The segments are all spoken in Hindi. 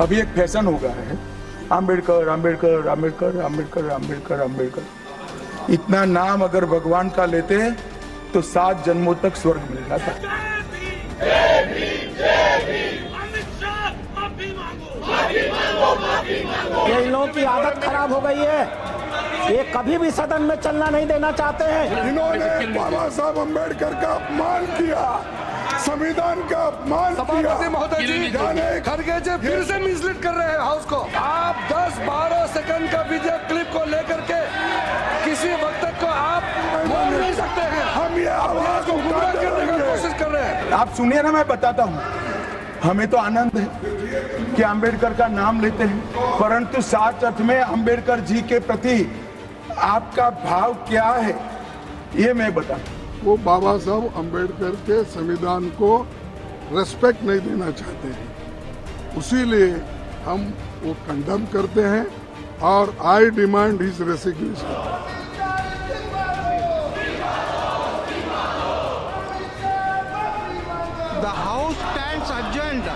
अभी एक फैशन हो गया है, आम्बेडकर आम्बेडकर आम्बेडकर आम्बेडकर आम्बेडकर आम्बेडकर। इतना नाम अगर भगवान का लेते तो 7 जन्मों तक स्वर्ग मिल जाता। ये इन लोगों की आदत खराब हो गई है, ये कभी भी सदन में चलना नहीं देना चाहते हैं। इन्होंने बाबा साहब अम्बेडकर का अपमान किया, संविधान का अपमान किया। महोदय जी, खड़गे जी फिर से मिसलीड कर रहे हैं हाउस को। आप 10-12 सेकंड का वीडियो क्लिप को लेकर के किसी वक्त को आप बोल नहीं सकते हैं। हम ये आवाज को गुमराह करने की कोशिश कर रहे हैं। आप सुनिए ना, मैं बताता हूँ। हमें तो आनंद है कि अम्बेडकर का नाम लेते हैं, परंतु साथ अर्थ में अम्बेडकर जी के प्रति आपका भाव क्या है ये मैं बता। वो बाबा साहब अम्बेडकर के संविधान को रेस्पेक्ट नहीं देना चाहते हैं, उसीलिए हम वो कंडेम करते हैं और आई demand his resignation. The House stands adjourned.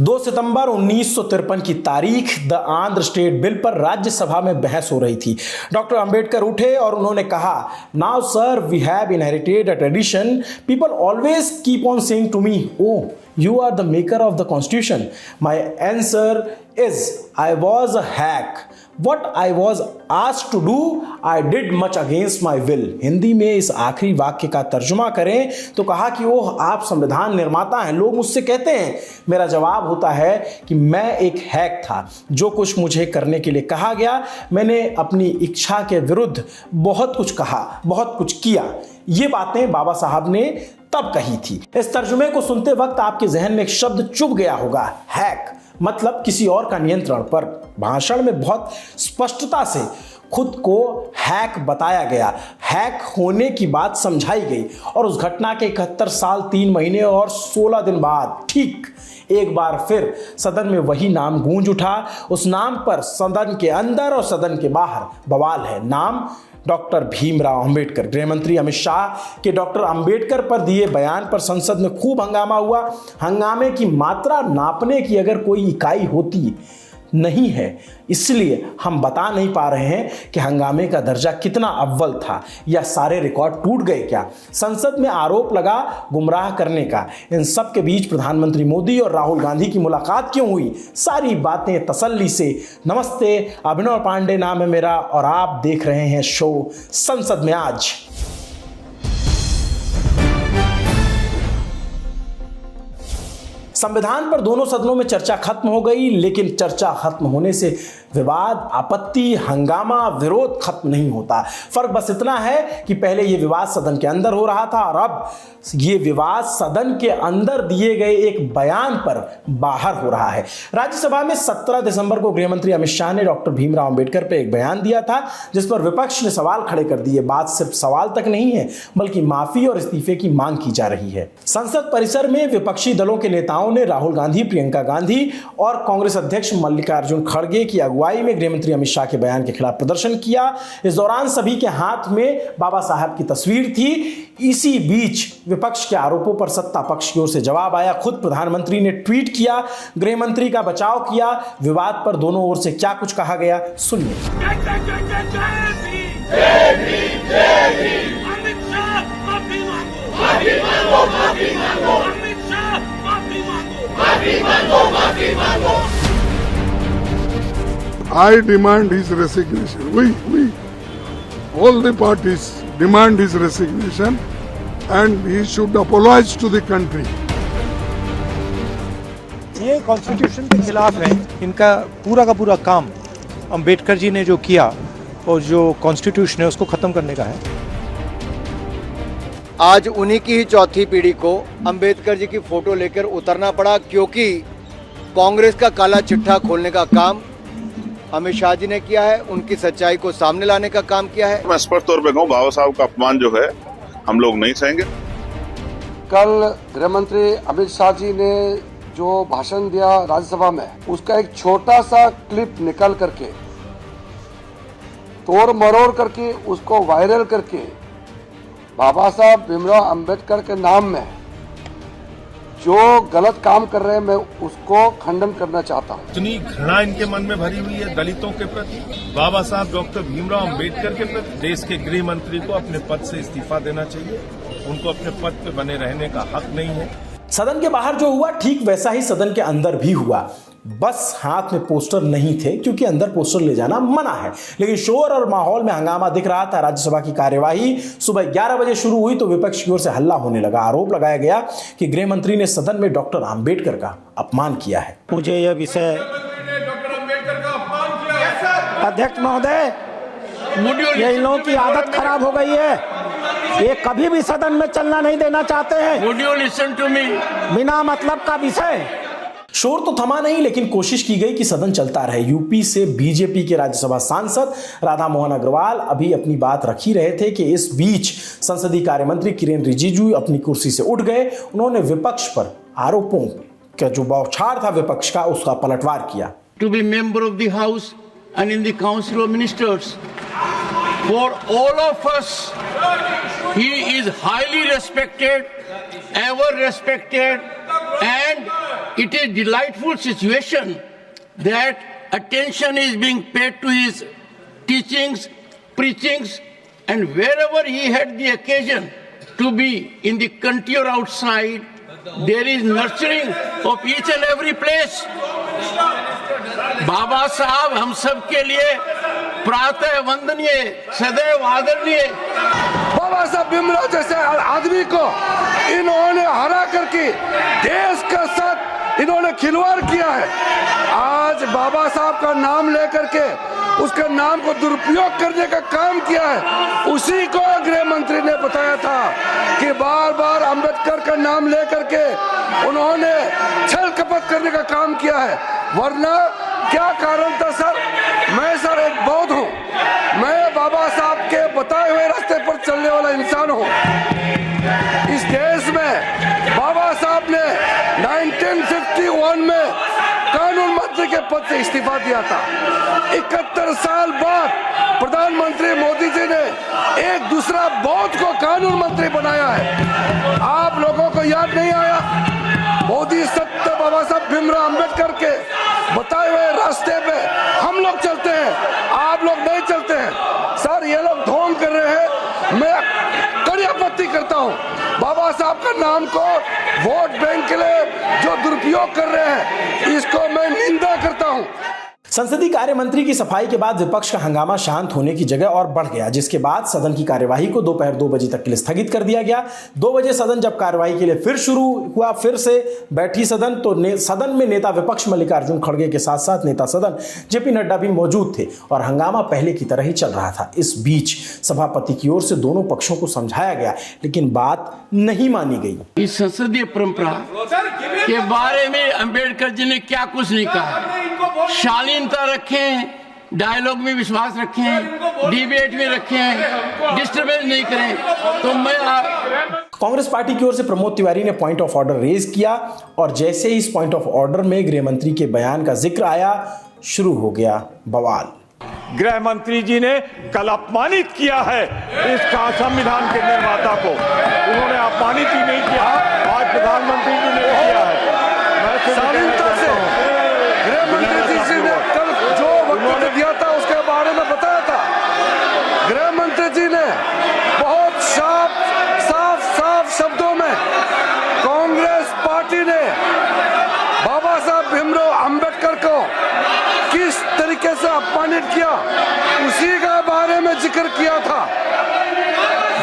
2 सितंबर 1953 की तारीख द आंध्र स्टेट बिल पर राज्यसभा में बहस हो रही थी। डॉक्टर अंबेडकर उठे और उन्होंने कहा, now sir we have inherited a tradition, people always keep on saying to me, oh you are the maker of the constitution. My answer is I was a hack. What I was asked to do I did much against my will. Hindi में इस आखिरी वाक्य का तर्जुमा करें तो कहा कि ओह आप संविधान निर्माता हैं, लोग मुझसे कहते हैं। मेरा जवाब होता है कि मैं एक हैक था, जो कुछ मुझे करने के लिए कहा गया मैंने अपनी इच्छा के विरुद्ध बहुत कुछ कहा, बहुत कुछ किया। ये बातें बाबा साहब ने तब कही थी। इस तर्जुमे को सुनते वक्त आपके जहन में एक शब्द चुभ गया होगा, हैक, मतलब किसी और का नियंत्रण पर। भाषण में बहुत स्पष्टता से खुद को हैक बताया गया, हैक होने की बात समझाई गई और उस घटना के 71 साल 3 महीने और 16 दिन बाद ठीक एक बार फिर सदन में वही नाम गूंज उठा। उस नाम पर सदन के अंदर और सदन के बाहर बवाल है। नाम डॉक्टर भीमराव अंबेडकर। गृह मंत्री अमित शाह के डॉक्टर अंबेडकर पर दिए बयान पर संसद में खूब हंगामा हुआ। हंगामे की मात्रा नापने की अगर कोई इकाई होती नहीं है, इसलिए हम बता नहीं पा रहे हैं कि हंगामे का दर्जा कितना अव्वल था या सारे रिकॉर्ड टूट गए क्या। संसद में आरोप लगा गुमराह करने का। इन सब के बीच प्रधानमंत्री मोदी और राहुल गांधी की मुलाकात क्यों हुई, सारी बातें तसल्ली से। नमस्ते, अभिनव पांडे नाम है मेरा और आप देख रहे हैं शो संसद में आज। संविधान पर दोनों सदनों में चर्चा खत्म हो गई, लेकिन चर्चा खत्म होने से विवाद, आपत्ति, हंगामा, विरोध खत्म नहीं होता। फर्क बस इतना है कि पहले यह विवाद सदन के अंदर हो रहा था और अब यह विवाद सदन के अंदर दिए गए एक बयान पर बाहर हो रहा है। राज्यसभा में 17 दिसंबर को गृह मंत्री अमित शाह ने डॉक्टर भीमराव अंबेडकर पर एक बयान दिया था, जिस पर विपक्ष ने सवाल खड़े कर दिए। बात सिर्फ सवाल तक नहीं है, बल्कि माफी और इस्तीफे की मांग की जा रही है। संसद परिसर में विपक्षी दलों के नेताओं ने राहुल गांधी, प्रियंका गांधी और कांग्रेस अध्यक्ष मल्लिकार्जुन खड़गे की अगुवाई में गृहमंत्री अमित शाह के बयान के खिलाफ प्रदर्शन किया। इस दौरान सभी के हाथ में बाबा साहब की तस्वीर थी। इसी बीच विपक्ष के आरोपों पर सत्ता पक्ष की ओर से जवाब आया। खुद प्रधानमंत्री ने ट्वीट किया, गृहमंत्री का बचाव किया। विवाद पर दोनों ओर से क्या कुछ कहा गया, सुनिए। I demand his resignation. We, all the parties demand his resignation and he should apologize to the country. ये कॉन्स्टिट्यूशन के खिलाफ है। इनका पूरा का पूरा काम अंबेडकर जी ने जो किया और जो कॉन्स्टिट्यूशन है उसको ख़त्म करने का है। आज उन्हीं की ही चौथी पीढ़ी को अंबेडकर जी की फोटो लेकर उतरना पड़ा, क्योंकि कांग्रेस का काला चिट्ठा खोलने का काम अमित शाह जी ने किया है, उनकी सच्चाई को सामने लाने का काम किया है। मैं स्पष्ट तौर पे कहूँ, बाबा साहब का अपमान जो है हम लोग नहीं सहेंगे। कल गृह मंत्री अमित शाह जी ने जो भाषण दिया राज्यसभा में, उसका एक छोटा सा क्लिप निकल करके, तोड़ मरोड़ करके उसको वायरल करके बाबा साहब भीमराव अंबेडकर के नाम में जो गलत काम कर रहे हैं मैं उसको खंडन करना चाहता हूँ। इतनी घृणा इनके मन में भरी हुई है दलितों के प्रति, बाबा साहब डॉक्टर भीमराव अंबेडकर के प्रति। देश के गृह मंत्री को अपने पद से इस्तीफा देना चाहिए, उनको अपने पद पे बने रहने का हक नहीं है। सदन के बाहर जो हुआ ठीक वैसा ही सदन के अंदर भी हुआ, बस हाथ में पोस्टर नहीं थे क्योंकि अंदर पोस्टर ले जाना मना है। लेकिन शोर और माहौल में हंगामा दिख रहा था। राज्यसभा की कार्यवाही सुबह 11 बजे शुरू हुई तो विपक्ष की ओर से हल्ला होने लगा। आरोप लगाया गया कि गृह मंत्री ने सदन में डॉक्टर अंबेडकर का अपमान किया है। मुझे यह विषय अध्यक्ष महोदय, ये इन लोगों की आदत खराब हो गई है, ये कभी भी सदन में चलना नहीं देना चाहते हैं। Would you listen to me? बिना मतलब का विषय। शोर तो थमा नहीं, लेकिन कोशिश की गई कि सदन चलता रहे। यूपी से बीजेपी के राज्यसभा सांसद राधा मोहन अग्रवाल अभी अपनी बात रख ही रहे थे कि इस बीच संसदीय कार्य मंत्री किरेन रिजिजू अपनी कुर्सी से उठ गए। उन्होंने विपक्ष पर आरोपों का जो बौछार था विपक्ष का, उसका पलटवार किया। To be member of the house and in the council of ministers for all of us he is highly respected, ever respected, and it is delightful situation that attention is being paid to his teachings, preachings, and wherever he had the occasion to be in the country or outside, there is nurturing of each and every place. बाबा साहब हम सब के लिए प्रातः वंदनीय, सदैव आदरणीय। बाबा साहब भीमराव जैसे आदमी को इन्होंने हरा करके देश के साथ इन्होंने खिलवाड़ किया है। आज बाबा साहब का नाम लेकर के उसके नाम को दुरुपयोग करने का काम किया है। उसी को गृह मंत्री ने बताया था कि बार बार अंबेडकर का नाम लेकर के उन्होंने छल कपट करने का काम किया है। वरना क्या कारण था सर? मैं सर एक बौद्ध हूँ, मैं बाबा साहब के बताए हुए रास्ते पर चलने वाला इंसान हूँ। इस देश में बाबा साहब ने 1951 में कानून मंत्री के पद से इस्तीफा दिया था। 71 साल बाद प्रधानमंत्री मोदी जी ने एक दूसरा बौद्ध को कानून मंत्री बनाया है। आप लोगों को याद नहीं आया? मोदी सत्य बाबा साहब भीमराव अंबेडकर के बताए हुए रास्ते पे हम लोग चलते हैं, आप लोग नहीं चलते हैं। सर ये लोग ढोंग कर रहे हैं, मैं कड़ी आपत्ति करता हूँ। बाबा साहब का नाम को वोट बैंक के लिए जो दुरुपयोग कर रहे हैं, इसको मैं निंदा करता हूँ। संसदीय कार्य मंत्री की सफाई के बाद विपक्ष का हंगामा शांत होने की जगह और बढ़ गया, जिसके बाद सदन की कार्यवाही को दोपहर 2 बजे तक के लिए स्थगित कर दिया गया। 2 बजे सदन जब कार्यवाही के लिए फिर शुरू हुआ, फिर से बैठी सदन, तो सदन में नेता विपक्ष मल्लिकार्जुन खड़गे के साथ साथ नेता सदन जेपी नड्डा भी मौजूद थे और हंगामा पहले की तरह ही चल रहा था। इस बीच सभापति की ओर से दोनों पक्षों को समझाया गया, लेकिन बात नहीं मानी गई। इस संसदीय परंपरा के बारे में अंबेडकर जी ने क्या कुछ नहीं कहा। शालीनता रखें, डायलॉग में विश्वास रखें, डिबेट में रखें, डिस्टर्बेंस नहीं करें। तो मैं कांग्रेस पार्टी की ओर से प्रमोद तिवारी ने पॉइंट ऑफ ऑर्डर रेज किया और जैसे ही इस पॉइंट ऑफ ऑर्डर में गृह मंत्री के बयान का जिक्र आया, शुरू हो गया बवाल। गृह मंत्री जी ने कल अपमानित किया है इस संविधान के निर्माता को। उन्होंने अपमानित ही नहीं किया, आज प्रधानमंत्री जी ने किया है। गृह मंत्री जी ने कल जो वक्तव्य दिया था उसके बारे में बताया था। गृह मंत्री जी ने बहुत साफ शब्दों में कांग्रेस पार्टी ने बाबा साहब भीमराव अंबेडकर को किस तरीके से अपमानित किया, उसी का बारे में जिक्र किया था।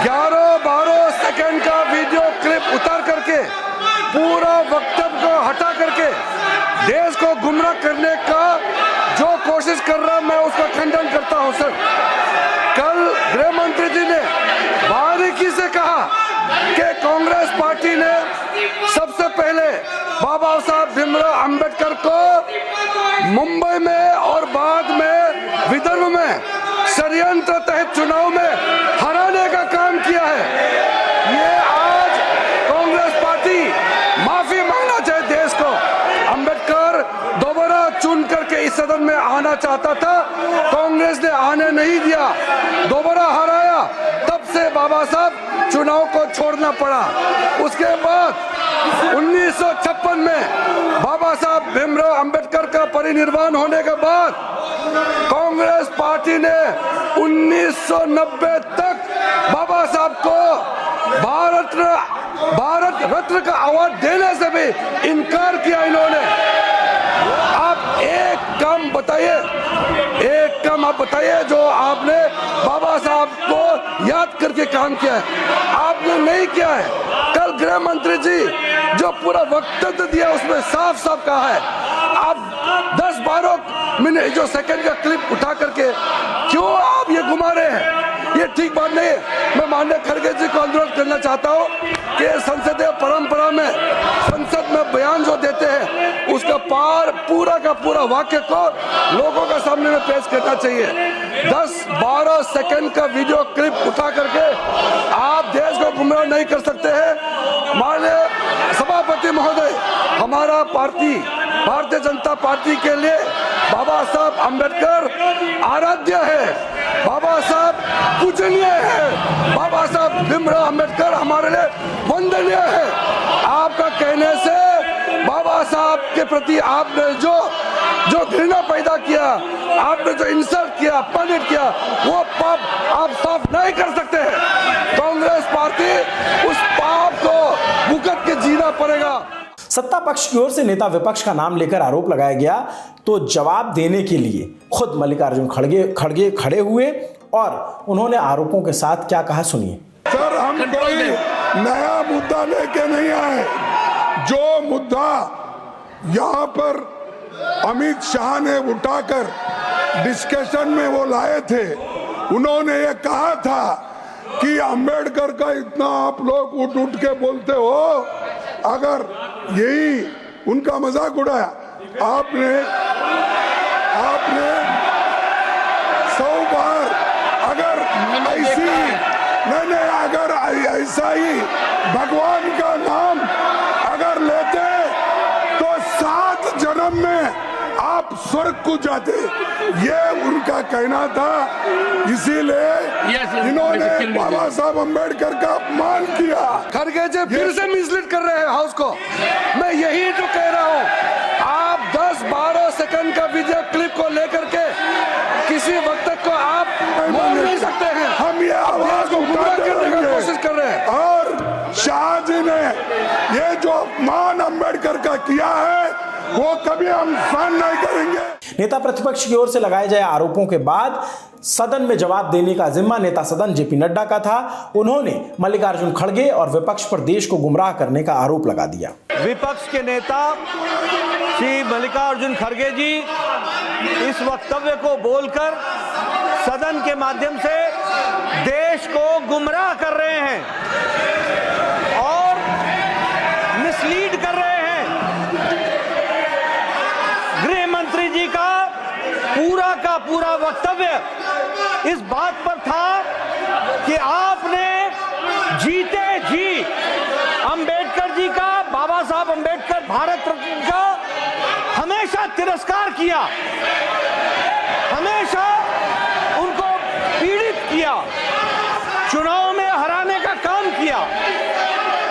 11-12 सेकंड का वीडियो क्लिप उतार करके पूरा वक्तव्य को हटा करके देश को गुमराह करने का जो कोशिश कर रहा, मैं उसका खंडन करता हूं सर। कल गृह मंत्री जी ने बारीकी से कहा कि कांग्रेस पार्टी ने सबसे पहले बाबा साहब भीमराव अंबेडकर को मुंबई में और बाद में विदर्भ में षड्यंत्र तहत चुनाव में हराने का काम किया है। ये आज कांग्रेस पार्टी माफी मांगना चाहे देश को। अंबेडकर दोबारा चुन करके इस सदन में आना चाहता था, कांग्रेस ने आने नहीं दिया, दोबारा हराया, तब से बाबा साहब चुनाव को छोड़ना पड़ा। उसके बाद 1956 में बाबा साहब भीमराव अंबेडकर का परिनिर्वाण होने के बाद कांग्रेस पार्टी ने 1990 तक बाबा साहब को भारत रत्न का अवार्ड देने से भी इनकार किया इन्होंने। आप एक काम बताइए जो आपने बाबा साहब को याद करके काम किया है, आपने नहीं किया है। कल गृह मंत्री जी जो पूरा वक्तव्य दिया उसमें साफ साफ कहा है, आप 10-12 मिनट जो सेकंड का क्लिप उठा करके क्यों आप ये घुमा रहे हैं, ये ठीक बात नहीं है। मैं माननीय खड़गे जी को अनुरोध करना चाहता हूँ कि संसदीय परंपरा में संसद में बयान जो देते हैं उसका पूरा का पूरा वाक्य को लोगों के सामने में पेश करना चाहिए। 10-12 सेकंड का वीडियो क्लिप उठा करके आप देश को गुमराह नहीं कर सकते हैं। माननीय सभापति महोदय, हमारा पार्टी भारतीय जनता पार्टी के लिए बाबा साहब अंबेडकर आराध्य है, बाबा साहब पूजनीय है, बाबा साहब भीमराव अंबेडकर हमारे लिए वंदनीय है। आपका कहने से बाबा साहब के प्रति आपने जो घृणा पैदा किया, आपने जो इंसल्ट किया, अपमानित किया, वो पाप आप साफ नहीं कर सकते हैं। कांग्रेस पार्टी उस पाप को भुगत के जीना पड़ेगा। सत्ता पक्ष की ओर से नेता विपक्ष का नाम लेकर आरोप लगाया गया तो जवाब देने के लिए खुद मल्लिकार्जुन खड़गे खड़े हुए और उन्होंने आरोपों के साथ क्या कहा, सुनिए। सर, हम कोई नया मुद्दा लेके नहीं आए। जो मुद्दा यहाँ पर अमित शाह ने उठाकर डिस्कशन में वो लाए थे, उन्होंने ये कहा था कि अंबेडकर का इतना आप लोग उठ के बोलते हो, अगर यही उनका मजाक उड़ाया आपने 100 बार, अगर ऐसी नहीं अगर ऐसा ही भगवान का नाम अगर लेते तो 7 जन्म में आप स्वर्ग को जाते, ये उनका कहना था। इसीलिए इन्होंने बाबा साहब अंबेडकर का अपमान किया। खड़गे जी फिर से मिसलीड कर रहे हैं हाउस को। मैं यही तो कह रहा हूँ, आप 10-12 सेकंड का वीडियो क्लिप को लेकर के किसी वक्त को आप बोल नहीं सकते हैं। हम ये आवाज को गुमराह करने की कोशिश कर रहे हैं। और शाह जी ने ये जो अपमान अंबेडकर का किया है वो कभी हम सहन नहीं करेंगे। नेता प्रतिपक्ष की ओर से लगाए जाए आरोपों के बाद सदन में जवाब देने का जिम्मा नेता सदन जेपी नड्डा का था। उन्होंने मल्लिकार्जुन खड़गे और विपक्ष पर देश को गुमराह करने का आरोप लगा दिया। विपक्ष के नेता श्री मल्लिकार्जुन खड़गे जी इस वक्तव्य को बोलकर सदन के माध्यम से देश को गुमराह कर रहे हैं और मिसलीड कर रहे हैं। गृह मंत्री जी का पूरा वक्तव्य इस बात पर था कि आपने जीते जी अंबेडकर जी का, बाबा साहब अंबेडकर भारत रत्न का हमेशा तिरस्कार किया, हमेशा उनको पीड़ित किया, चुनाव में हराने का काम किया।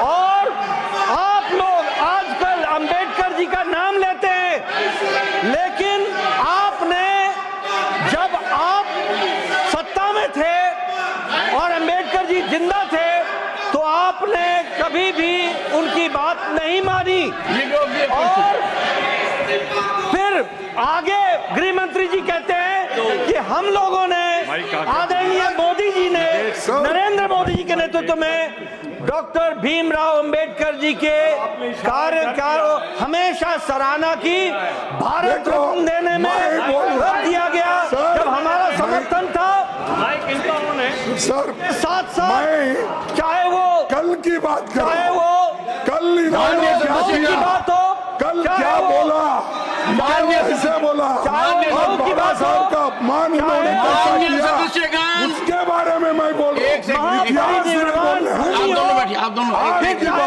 और आप लोग आजकल अंबेडकर जी का नाम लेते हैं, लेकिन आपने जब आप सत्ता में थे और अंबेडकर जी जिंदा थे तो आपने कभी भी उनकी बात नहीं मानी। और फिर आगे गृह मंत्री जी कहते हैं कि हम लोगों ने, आदरणीय मोदी जी ने, नरेंद्र मोदी जी के नेतृत्व में डॉक्टर भीमराव अंबेडकर जी के कार्य का हमेशा सराहना की, भारत रत्न देने में रख दिया गया जब हमारा समर्थन था। सर, साथ चाहे वो कल की बात करो, चाहे वो कल की बात हो, कल क्या बोला, ऐसे बोला, बाबा साहब का अपमान उन्होंने कैसा किया, उसके बारे में मैं बोल रहा हूँ।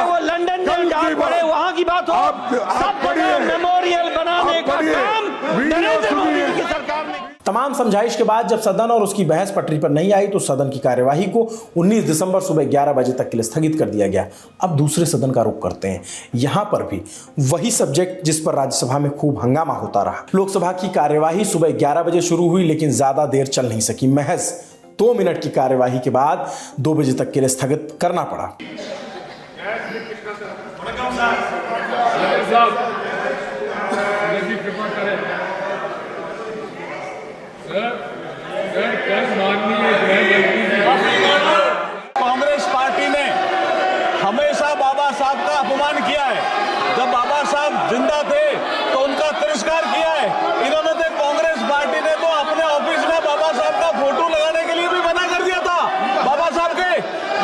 वो लंदन में जहाँ पड़े वहाँ की बात हो, सब जगह मेमोरियल बनाने का काम नरेंद्र मोदी की सरकार ने। तमाम समझाइश के बाद जब सदन और उसकी बहस पटरी पर नहीं आई तो सदन की कार्यवाही को 19 दिसंबर सुबह 11 बजे तक के लिए स्थगित कर दिया गया। अब दूसरे सदन का रुख करते हैं। यहां पर भी वही सब्जेक्ट जिस पर राज्यसभा में खूब हंगामा होता रहा। लोकसभा की कार्यवाही सुबह 11 बजे शुरू हुई, लेकिन ज्यादा देर चल नहीं सकी। महज 2 मिनट की कार्यवाही के बाद 2 बजे तक के लिए स्थगित करना पड़ा। कांग्रेस पार्टी ने हमेशा बाबा साहब का अपमान किया है। जब बाबा साहब जिंदा थे तो उनका तिरस्कार किया है। इन्होंने तो कांग्रेस पार्टी ने तो अपने ऑफिस में बाबा साहब का फोटो लगाने के लिए भी मना कर दिया था। बाबा साहब के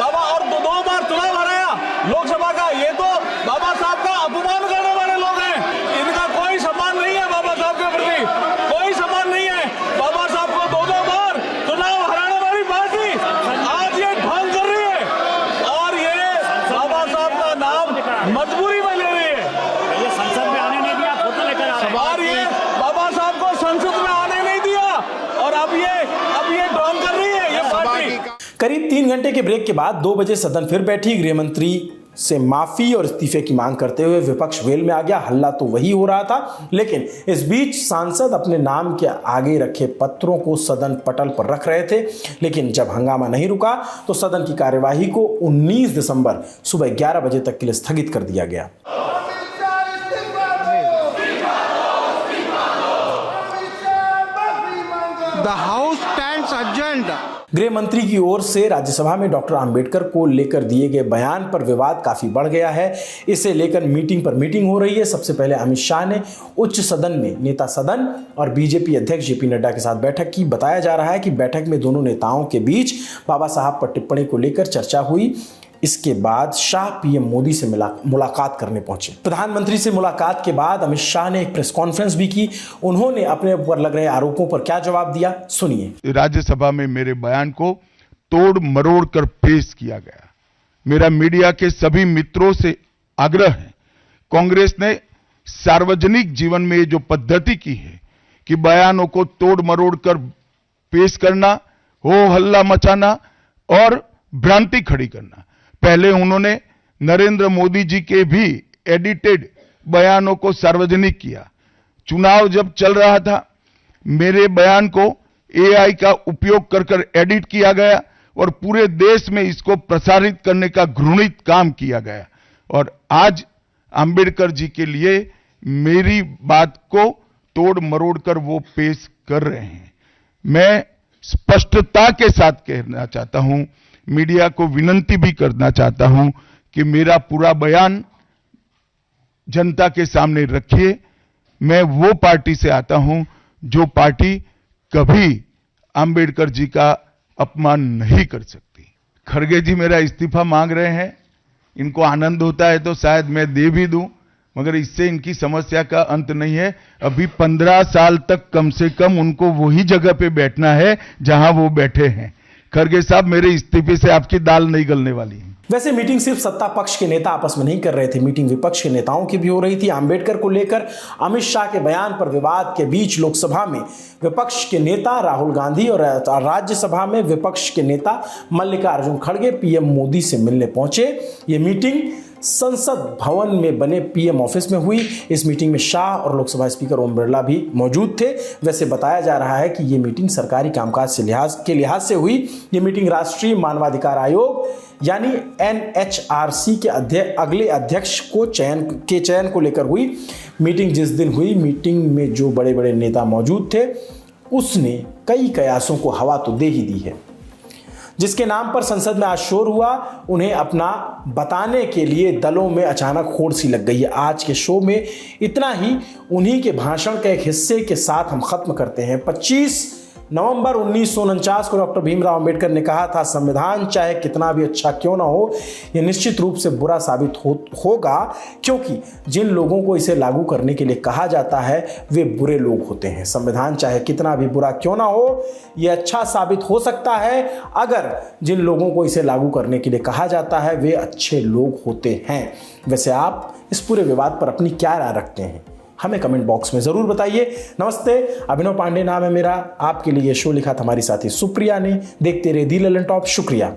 और 2 बार चुनाव हराया लोकसभा का। ये तो बाबा साहब का अपमान करने वाले लोग हैं। इनका कोई सम्मान नहीं है बाबा साहब के प्रति, कोई सम्मान नहीं है। बाबा साहब को 2 बार चुनाव हराने वाली पार्टी आज ये ढोंग कर रही है और ये बाबा साहब का नाम मजबूरी में ले रही है। ये संसद में आने नहीं दिया, फोटो लेकर आ रहे हैं। और ये बाबा साहब को संसद में आने नहीं दिया और अब ये ढोंग कर रही है ये पार्टी। करीब 3 घंटे के ब्रेक के बाद 2 बजे सदन फिर बैठी। गृहमंत्री से माफी और इस्तीफे की मांग करते हुए विपक्ष वेल में आ गया। हल्ला तो वही हो रहा था, लेकिन इस बीच सांसद अपने नाम के आगे रखे पत्रों को सदन पटल पर रख रहे थे। लेकिन जब हंगामा नहीं रुका तो सदन की कार्यवाही को 19 दिसंबर सुबह 11 बजे तक के लिए स्थगित कर दिया गया। The House stands adjourned. गृह मंत्री की ओर से राज्यसभा में डॉक्टर अंबेडकर को लेकर दिए गए बयान पर विवाद काफी बढ़ गया है। इसे लेकर मीटिंग पर मीटिंग हो रही है। सबसे पहले अमित शाह ने उच्च सदन में नेता सदन और बीजेपी अध्यक्ष जेपी नड्डा के साथ बैठक की। बताया जा रहा है कि बैठक में दोनों नेताओं के बीच बाबा साहब पर टिप्पणी को लेकर चर्चा हुई। इसके बाद शाह पीएम मोदी से मुलाकात करने पहुंचे। प्रधानमंत्री से मुलाकात के बाद अमित शाह ने एक प्रेस कॉन्फ्रेंस भी की। उन्होंने अपने ऊपर लग रहे आरोपों पर क्या जवाब दिया, सुनिए। राज्यसभा में मेरे बयान को तोड़ मरोड़ कर पेश किया गया। मेरा मीडिया के सभी मित्रों से आग्रह है, कांग्रेस ने सार्वजनिक जीवन में जो पद्धति की है कि बयानों को तोड़ मरोड़ कर पेश करना, हो हल्ला मचाना और भ्रांति खड़ी करना। पहले उन्होंने नरेंद्र मोदी जी के भी एडिटेड बयानों को सार्वजनिक किया। चुनाव जब चल रहा था मेरे बयान को एआई का उपयोग कर एडिट किया गया और पूरे देश में इसको प्रसारित करने का घृणित काम किया गया। और आज अंबेडकर जी के लिए मेरी बात को तोड़ मरोड़ कर वो पेश कर रहे हैं। मैं स्पष्टता के साथ कहना चाहता हूं, मीडिया को विनती भी करना चाहता हूं कि मेरा पूरा बयान जनता के सामने रखिए। मैं वो पार्टी से आता हूं जो पार्टी कभी अंबेडकर जी का अपमान नहीं कर सकती। खड़गे जी मेरा इस्तीफा मांग रहे हैं। इनको आनंद होता है तो शायद मैं दे भी दूं, मगर इससे इनकी समस्या का अंत नहीं है। अभी 15 साल तक कम से कम उनको वही जगह पे बैठना है जहां वो बैठे हैं। खड़गे साहब, मेरे इस्तीफे से आपकी दाल नहीं गलने वाली है। वैसे मीटिंग सिर्फ सत्ता पक्ष के नेता आपस में नहीं कर रहे थे, मीटिंग विपक्ष के नेताओं की भी हो रही थी। अंबेडकर को लेकर अमित शाह के बयान पर विवाद के बीच लोकसभा में विपक्ष के नेता राहुल गांधी और राज्यसभा में विपक्ष के नेता मल्लिकार्जुन खड़गे पीएम मोदी से मिलने पहुंचे। ये मीटिंग संसद भवन में बने पीएम ऑफिस में हुई। इस मीटिंग में शाह और लोकसभा स्पीकर ओम बिरला भी मौजूद थे। वैसे बताया जा रहा है कि ये मीटिंग सरकारी कामकाज के लिहाज से हुई। ये मीटिंग राष्ट्रीय मानवाधिकार आयोग यानी एनएचआरसी के अगले अध्यक्ष को चयन को लेकर हुई। मीटिंग जिस दिन हुई, मीटिंग में जो बड़े बड़े नेता मौजूद थे उसने कई कयासों को हवा तो दे ही दी है। जिसके नाम पर संसद में आज शोर हुआ, उन्हें अपना बताने के लिए दलों में अचानक होड़ सी लग गई है। आज के शो में इतना ही। उन्हीं के भाषण के एक हिस्से के साथ हम खत्म करते हैं। 25 नवंबर 1949 को डॉक्टर भीमराव अंबेडकर ने कहा था, संविधान चाहे कितना भी अच्छा क्यों ना हो, यह निश्चित रूप से बुरा साबित होगा, क्योंकि जिन लोगों को इसे लागू करने के लिए कहा जाता है वे बुरे लोग होते हैं। संविधान चाहे कितना भी बुरा क्यों ना हो, यह अच्छा साबित हो सकता है अगर जिन लोगों को इसे लागू करने के लिए कहा जाता है वे अच्छे लोग होते हैं। वैसे आप इस पूरे विवाद पर अपनी क्या राय रखते हैं, हमें कमेंट बॉक्स में ज़रूर बताइए। नमस्ते, अभिनव पांडे नाम है मेरा। आपके लिए शो लिखा था हमारी साथी सुप्रिया ने। देखते रहिए दी ललन टॉप। शुक्रिया।